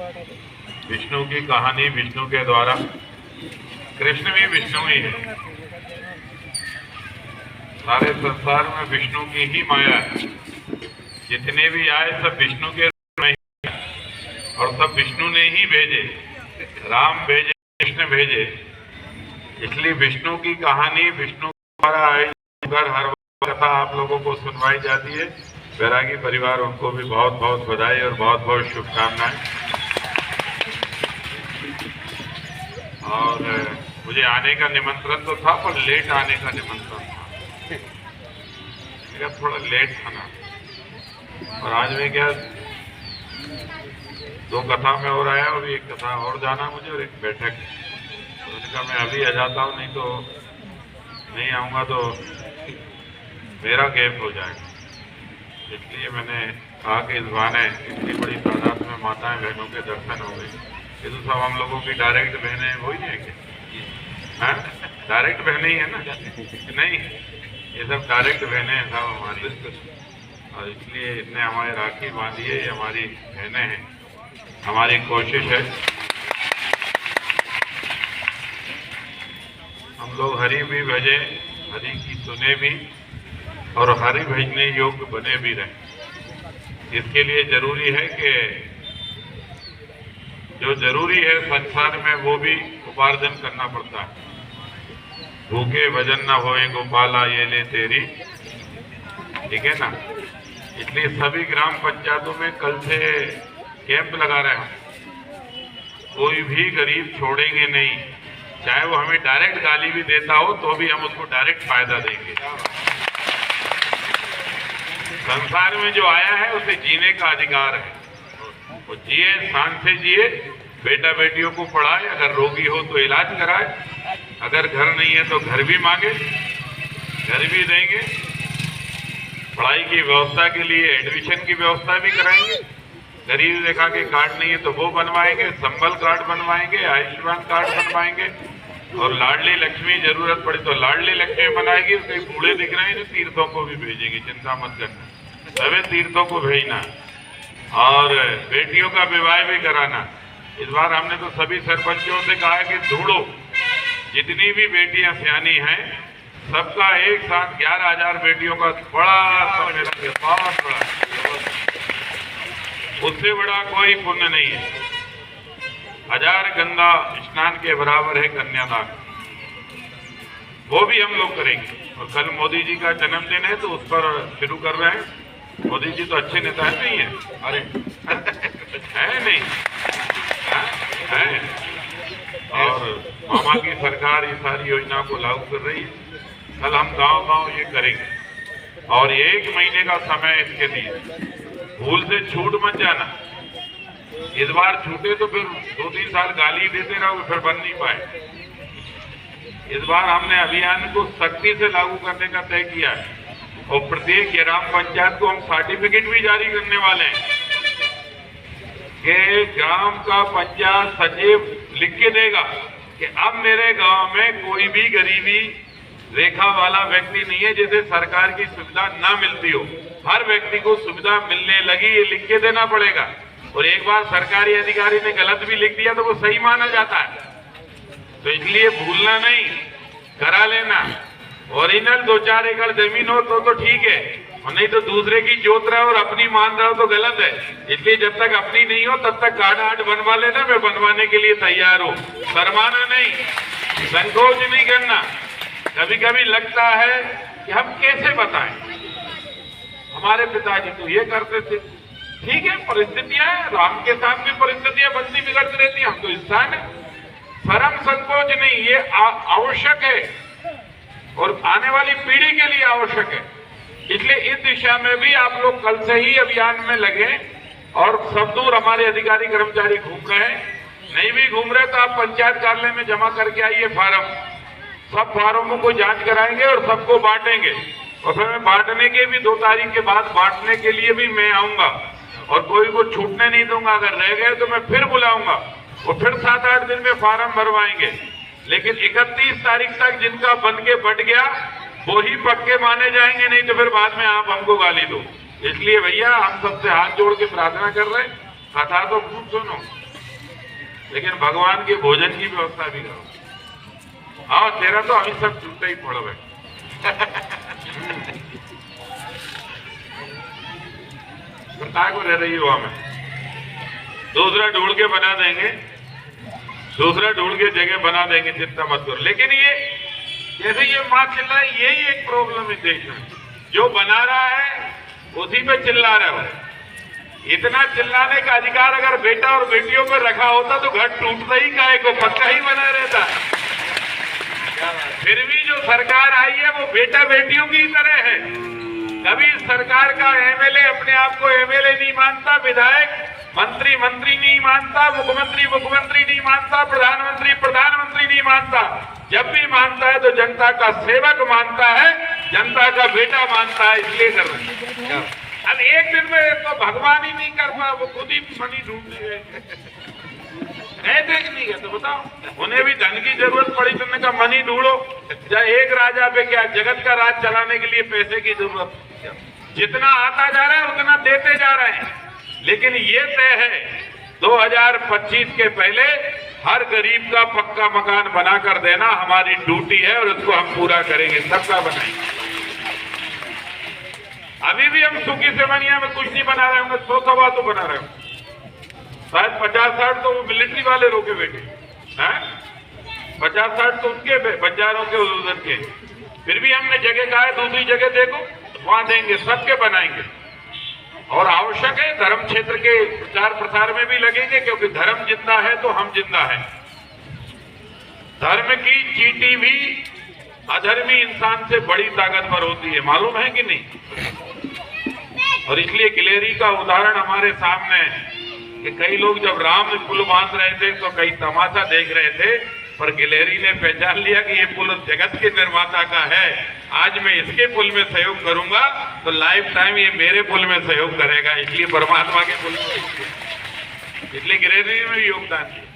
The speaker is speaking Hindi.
विष्णु की कहानी विष्णु के द्वारा, कृष्ण भी विष्णु ही है। सारे संसार में विष्णु की ही माया है। जितने भी आए सब विष्णु के रूप में ही और सब विष्णु ने ही भेजे। राम भेजे, कृष्ण भेजे। इसलिए विष्णु की कहानी विष्णु द्वारा हर कथा आप लोगों को सुनवाई जाती है। बैरागी परिवार उनको भी बहुत बहुत बधाई और बहुत बहुत शुभकामनाएं। और मुझे आने का निमंत्रण तो था, पर लेट आने का निमंत्रण था। मेरा थोड़ा लेट था ना। और आज मैं क्या 2 कथा में और आया और एक कथा और जाना मुझे और एक बैठक। तो मैंने कहा मैं अभी आ जाता हूँ, नहीं तो नहीं आऊँगा तो मेरा गैप हो जाएगा। इसलिए मैंने कहा कि इस बहाने इतनी बड़ी तादाद में माताएं बहनों के दर्शन हो गए। ये तो सब हम लोगों की डायरेक्ट बहनें वही है क्या? हाँ, डायरेक्ट बहनें ही है ना? नहीं, ये सब डायरेक्ट बहनें हैं सब हमारी। और इसलिए इतने हमारे राखी बांधी है, ये हमारी बहनें हैं। हमारी कोशिश है हम लोग हरि भी भजे, हरि की सुने भी और हरि भजने योग्य बने भी रहे। इसके लिए जरूरी है कि जो जरूरी है संसार में वो भी उपार्जन करना पड़ता है। भूखे भजन न होए गोपाला ये ले तेरी, ठीक है ना? इसलिए सभी ग्राम पंचायतों में कल से कैंप लगा रहे हैं। कोई भी गरीब छोड़ेंगे नहीं, चाहे वो हमें डायरेक्ट गाली भी देता हो तो भी हम उसको डायरेक्ट फायदा देंगे। संसार में जो आया है उसे जीने का अधिकार है। वो जिए, शान से जिए, बेटा बेटियों को पढ़ाए, अगर रोगी हो तो इलाज कराए, अगर घर नहीं है तो घर भी मांगे, घर भी देंगे, पढ़ाई की व्यवस्था के लिए एडमिशन की व्यवस्था भी कराएंगे। गरीब रेखा के कार्ड नहीं है तो वो बनवाएंगे, संबल कार्ड बनवाएंगे, आयुष्मान कार्ड बनवाएंगे और लाडली लक्ष्मी जरूरत पड़े तो लाडली लक्ष्मी बनाएगी। कई बूढ़े दिख रहे हैं जो तीर्थों को भी भेजेंगे, चिंता मत करना, सभी तीर्थों को भेजना। और बेटियों का विवाह भी कराना। इस बार हमने तो सभी सरपंचों से कहा है कि ढूंढो जितनी भी बेटियां सियानी हैं सबका एक साथ 11,000 बेटियों का बड़ा सम्मेलन, बहुत बड़ा, उससे बड़ा कोई पुण्य नहीं है। 1000 गंगा स्नान के बराबर है कन्यादान, वो भी हम लोग करेंगे। और कल मोदी जी का जन्मदिन है तो उस पर शुरू कर रहे हैं। मोदी जी तो अच्छे नेता है नहीं है? अरे है नहीं है। और मामा की सरकार ये सारी योजना को लागू कर रही है। कल हम गांव-गांव ये करेंगे और 1 महीने का समय इसके लिए। भूल से छूट मत जाना। इस बार छूटे तो फिर 2-3 साल गाली देते रहोगे, फिर बन नहीं पाए। इस बार हमने अभियान को सख्ती से लागू करने का तय किया है और प्रत्येक ग्राम पंचायत को हम सर्टिफिकेट भी जारी करने वाले हैं कि ग्राम का पंचायत सचिव लिख के देगा कि अब मेरे गांव में कोई भी गरीबी रेखा वाला व्यक्ति नहीं है जिसे सरकार की सुविधा ना मिलती हो। हर व्यक्ति को सुविधा मिलने लगी, ये लिख के देना पड़ेगा। और एक बार सरकारी अधिकारी ने गलत भी लिख दिया तो वो सही माना जाता है। तो इसलिए भूलना नहीं, करा लेना। ओरिजिनल 2-4 एकड़ जमीन हो तो ठीक है, और नहीं तो दूसरे की जोत रहे और अपनी मान रहे हो तो गलत है। इसलिए जब तक अपनी नहीं हो तब तक कार्ड आर्ट बनवा लेना। मैं बनवाने के लिए तैयार हूँ। शर्माना नहीं, संकोच नहीं करना। कभी कभी लगता है कि हम कैसे बताएं, हमारे पिताजी तो ये करते थे। ठीक है, परिस्थितियां हैं, राम के साथ भी परिस्थितियां बनती बिगड़ती रहती हैं, हम तो इंसान है। शर्म संकोच नहीं, ये आवश्यक है और आने वाली पीढ़ी के लिए आवश्यक है। इसलिए इस दिशा में भी आप लोग कल से ही अभियान में लगे और सब दूर हमारे अधिकारी कर्मचारी घूम रहे हैं। नहीं भी घूम रहे तो आप पंचायत कार्यालय में जमा करके आइए फार्म। सब फार्मों को जांच कराएंगे और सबको बांटेंगे। और फिर मैं बांटने के भी 2 तारीख के बाद बांटने के लिए भी मैं आऊंगा और कोई को छूटने नहीं दूंगा। अगर रह गए तो मैं फिर बुलाऊंगा और फिर 7-8 दिन में फार्म भरवाएंगे। लेकिन 31 तारीख तक जिनका बन के बट गया वो ही पक्के माने जाएंगे, नहीं तो फिर बाद में आप हमको गाली दो। इसलिए भैया हम सबसे हाथ जोड़ के प्रार्थना कर रहे हैं, कथा तो खूब सुनो, लेकिन भगवान के भोजन की व्यवस्था भी करो। हाँ, तेरा तो अभी सब टूटे ही पड़ गए। को रह रही हो हमें, दूसरा ढूंढ के बना देंगे, दूसरा ढूंढ के जगह बना देंगे, चिंता मत करो। लेकिन ये जैसे ये माँ चिल्ला है, यही एक प्रॉब्लम है देश में। जो बना रहा है उसी पे चिल्ला रहा है। इतना चिल्लाने का अधिकार अगर बेटा और बेटियों पर रखा होता तो घर टूटता ही काहे को, पक्का ही बना रहता। फिर भी जो सरकार आई है वो बेटा बेटियों की तरह है। कभी सरकार का एमएलए अपने आप को एमएलए नहीं मानता, विधायक मंत्री मंत्री नहीं मानता, मुख्यमंत्री मुख्यमंत्री नहीं मानता, प्रधानमंत्री प्रधानमंत्री नहीं मानता। जब भी मानता है तो जनता का सेवक मानता है, जनता का बेटा मानता है, इसलिए कर रहे हैं। अब एक दिन में तो भगवान ही नहीं कर पा, वो खुद ही मनी ढूंढने गए, कहते कि नहीं कहते बताओ। उन्हें भी धन की जरूरत पड़ी तो उन्होंने कहा मनी ढूंढो। जब एक राजा पे क्या, जगत का राज चलाने के लिए पैसे की जरूरत, जितना आता जा रहा है उतना देते जा रहे हैं। लेकिन ये तय है 2025 के पहले हर गरीब का पक्का मकान बनाकर देना हमारी ड्यूटी है और उसको हम पूरा करेंगे, सबका बनाएंगे। अभी भी हम सुखी सेवनिया में कुछ नहीं बना रहे होंगे, 100 तो बना रहे होंगे, शायद 50-60 तो वो मिलिट्री वाले रोके बैठे हैं, 50-60 तो उनके बंजारों के उधर के। फिर भी हमने जगह कहा है दूसरी जगह देखो, वहां देंगे, सबके बनाएंगे। और आवश्यक है धर्म क्षेत्र के प्रचार प्रसार में भी लगेंगे, क्योंकि धर्म जिंदा है तो हम जिंदा है। धर्म की चींटी भी अधर्मी इंसान से बड़ी ताकतवर होती है, मालूम है कि नहीं। और इसलिए गिलेरी का उदाहरण हमारे सामने है कि कई लोग जब राम पुल बांध रहे थे तो कई तमाशा देख रहे थे, पर गिलेरी ने पहचान लिया कि ये पुल जगत के निर्माता का है। आज मैं इसके पुल में सहयोग करूंगा तो लाइफ टाइम ये मेरे पुल में सहयोग करेगा, इसलिए परमात्मा के पुल में, इसलिए गिलेरी ने भी योगदान दिया।